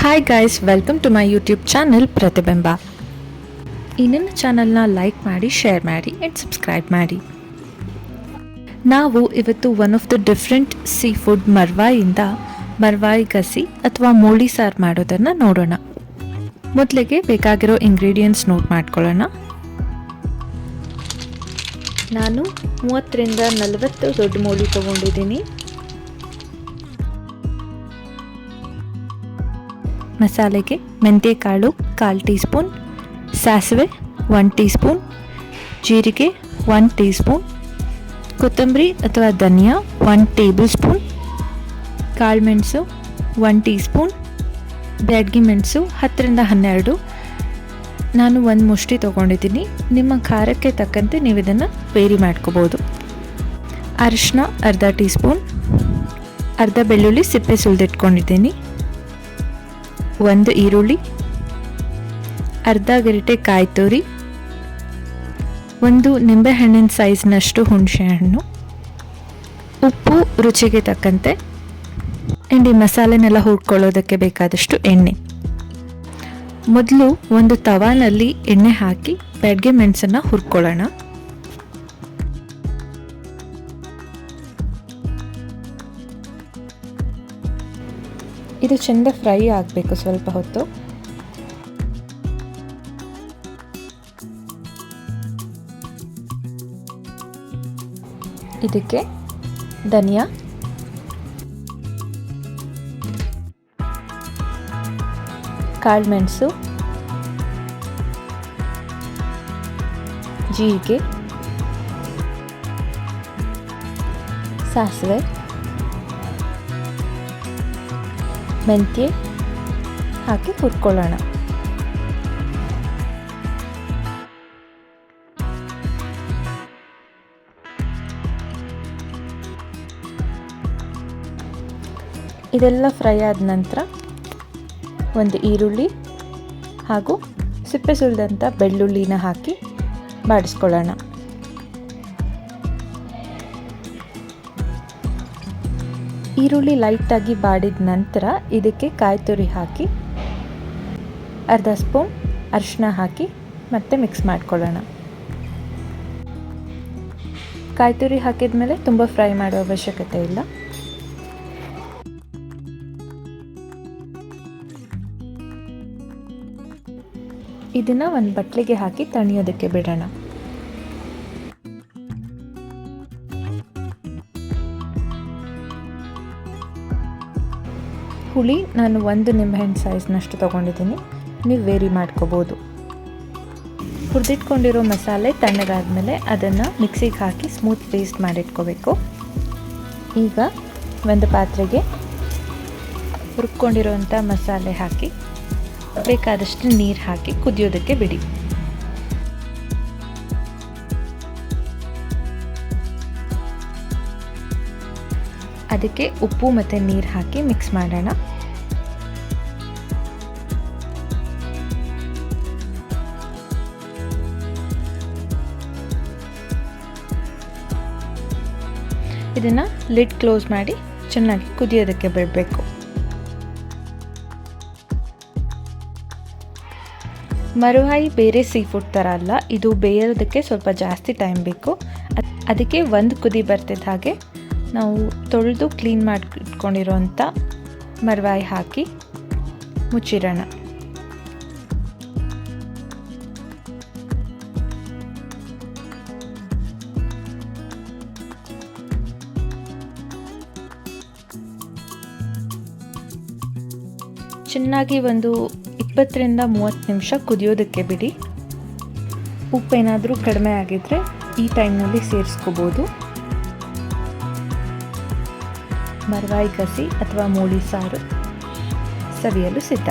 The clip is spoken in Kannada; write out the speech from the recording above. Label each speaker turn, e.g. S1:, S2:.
S1: Hi guys, welcome to my YouTube channel Pratibimba. ಈ ನನ್ನ ಚಾನಲ್ನ ಲೈಕ್ ಮಾಡಿ, ಶೇರ್ ಮಾಡಿ ಆ್ಯಂಡ್ ಸಬ್ಸ್ಕ್ರೈಬ್ ಮಾಡಿ. ನಾವು ಇವತ್ತು one of the different seafood ಮರ್ವಾಯಿಂದ ಮರ್ವಾಯಿ ಗಸಿ ಅಥವಾ ಮೂಳಿ ಸಾರು ಮಾಡೋದನ್ನು ನೋಡೋಣ. ಮೊದಲಿಗೆ ಬೇಕಾಗಿರೋ ಇಂಗ್ರೀಡಿಯೆಂಟ್ಸ್ ನೋಟ್ ಮಾಡ್ಕೊಳ್ಳೋಣ. ನಾನು 30ರಿಂದ 40 ದೊಡ್ಡ ಮೂಳಿ ತೊಗೊಂಡಿದ್ದೀನಿ. ಮಸಾಲೆಗೆ ಮೆಂತ್ಯ ಕಾಳು 1/4 ಟೀ ಸ್ಪೂನ್, ಸಾಸಿವೆ 1 ಟೀ ಸ್ಪೂನ್, ಜೀರಿಗೆ 1 ಟೀ ಸ್ಪೂನ್, ಕೊತ್ತಂಬರಿ ಅಥವಾ ಧನಿಯಾ 1 ಟೇಬಲ್ ಸ್ಪೂನ್, ಕಾಳುಮೆಣಸು 1 ಟೀ ಸ್ಪೂನ್, ಬ್ಯಾಡಗಿ ಮೆಣಸು 10ರಿಂದ 12. ನಾನು ಒಂದು ಮುಷ್ಟಿ ತೊಗೊಂಡಿದ್ದೀನಿ. ನಿಮ್ಮ ಖಾರಕ್ಕೆ ತಕ್ಕಂತೆ ನೀವು ಇದನ್ನು ವೇರಿ ಮಾಡ್ಕೋಬೋದು. ಅರಿಶಿನ ಅರ್ಧ ಟೀ ಸ್ಪೂನ್, ಅರ್ಧ ಬೆಳ್ಳುಳ್ಳಿ ಸಿಪ್ಪೆ ಸುಲಿದಿಟ್ಕೊಂಡಿದ್ದೀನಿ, 1 ಈರುಳ್ಳಿ, ಅರ್ಧ ಗರಿಟೆ ಕಾಯಿ ತುರಿ, 1 ನಿಂಬೆಹಣ್ಣಿನ ಸೈಜ್ನಷ್ಟು ಹುಣಸೆಹಣ್ಣು, ಉಪ್ಪು ರುಚಿಗೆ ತಕ್ಕಂತೆ, ಆ್ಯಂಡ್ ಈ ಮಸಾಲೆನೆಲ್ಲ ಹುರ್ಕೊಳ್ಳೋದಕ್ಕೆ ಬೇಕಾದಷ್ಟು ಎಣ್ಣೆ. ಮೊದಲು ಒಂದು ತವಾನಲ್ಲಿ ಎಣ್ಣೆ ಹಾಕಿ ಬ್ಯಾಡಗಿ ಮೆಣಸನ್ನು ಹುರ್ಕೊಳ್ಳೋಣ. ಇದು ಚೆಂದ ಫ್ರೈ ಆಗಬೇಕು ಸ್ವಲ್ಪ ಹೊತ್ತು. ಇದಕ್ಕೆ ಧನಿಯಾ, ಕಾಳುಮೆಣಸು, ಜೀರಿಗೆ, ಸಾಸಿವೆ, ಮೆಂತ್ಯ ಹಾಕಿ ಹುರ್ಕೊಳ್ಳೋಣ. ಇದೆಲ್ಲ ಫ್ರೈ ಆದ ನಂತರ 1 ಈರುಳ್ಳಿ ಹಾಗೂ ಸಿಪ್ಪೆ ಸುಲಿದಂಥ ಬೆಳ್ಳುಳ್ಳಿನ ಹಾಕಿ ಬಾಡಿಸ್ಕೊಳ್ಳೋಣ. ಈರುಳ್ಳಿ ಲೈಟಾಗಿ ಬಾಡಿದ ನಂತರ ಇದಕ್ಕೆ ಕಾಯಿ ತುರಿ ಹಾಕಿ ಅರ್ಧ ಸ್ಪೂನ್ ಅರಿಶಿನ ಹಾಕಿ ಮತ್ತೆ ಮಿಕ್ಸ್ ಮಾಡ್ಕೊಳ್ಳೋಣ. ಕಾಯಿ ತುರಿ ಹಾಕಿದ ಮೇಲೆ ತುಂಬ ಫ್ರೈ ಮಾಡೋ ಅವಶ್ಯಕತೆ ಇಲ್ಲ. ಇದನ್ನು ಒಂದು ಬಟ್ಲಿಗೆ ಹಾಕಿ ತಣಿಯೋದಕ್ಕೆ ಬಿಡೋಣ. ಹುಳಿ ನಾನು 1 ನಿಂಬೆಹಣ್ಣು ಸೈಜ್ನಷ್ಟು ತೊಗೊಂಡಿದ್ದೀನಿ. ನೀವು ವೇರಿ ಮಾಡ್ಕೋಬೋದು. ಹುರಿದಿಟ್ಕೊಂಡಿರೋ ಮಸಾಲೆ ತಣ್ಣಗಾದ್ಮೇಲೆ ಅದನ್ನು ಮಿಕ್ಸಿಗೆ ಹಾಕಿ ಸ್ಮೂತ್ ಪೇಸ್ಟ್ ಮಾಡಿಟ್ಕೋಬೇಕು. ಈಗ ಒಂದು ಪಾತ್ರೆಗೆ ಹುರ್ಕೊಂಡಿರೋಂಥ ಮಸಾಲೆ ಹಾಕಿ ಬೇಕಾದಷ್ಟು ನೀರು ಹಾಕಿ ಕುದಿಯೋದಕ್ಕೆ ಬಿಡಿ. ಅದಕ್ಕೆ ಉಪ್ಪು ಮತ್ತು ನೀರು ಹಾಕಿ ಮಿಕ್ಸ್ ಮಾಡೋಣ. ಇದನ್ನು ಲಿಡ್ ಕ್ಲೋಸ್ ಮಾಡಿ ಚೆನ್ನಾಗಿ ಕುದಿಯೋದಕ್ಕೆ ಬಿಡಬೇಕು. ಮರುವಾಯಿ ಬೇರೆ ಸೀ ಫುಡ್ ಥರ ಅಲ್ಲ, ಇದು ಬೇಯೋದಕ್ಕೆ ಸ್ವಲ್ಪ ಜಾಸ್ತಿ ಟೈಮ್ ಬೇಕು. ಅದಕ್ಕೆ ಒಂದು ಕುದಿ ಬರ್ತಿದ್ದ ಹಾಗೆ ನಾವು ತೊಳೆದು ಕ್ಲೀನ್ ಮಾಡಿಟ್ಕೊಂಡಿರೋಂಥ ಮರ್ವಾಯಿ ಹಾಕಿ ಮುಚ್ಚಿಡೋಣ. ಚೆನ್ನಾಗಿ ಒಂದು 20ರಿಂದ 30 ನಿಮಿಷ ಕುದಿಯೋದಕ್ಕೆ ಬಿಡಿ. ಉಪ್ಪೇನಾದರೂ ಕಡಿಮೆ ಆಗಿದ್ದರೆ ಈ ಟೈಮ್ನಲ್ಲಿ ಸೇರಿಸ್ಕೋಬೋದು. ಮರ್ವಾಯಿ ಗಸಿ ಅಥವಾ ಮೂಳಿ ಸಾರು ಸವಿಯಲು ಸಿದ್ಧ.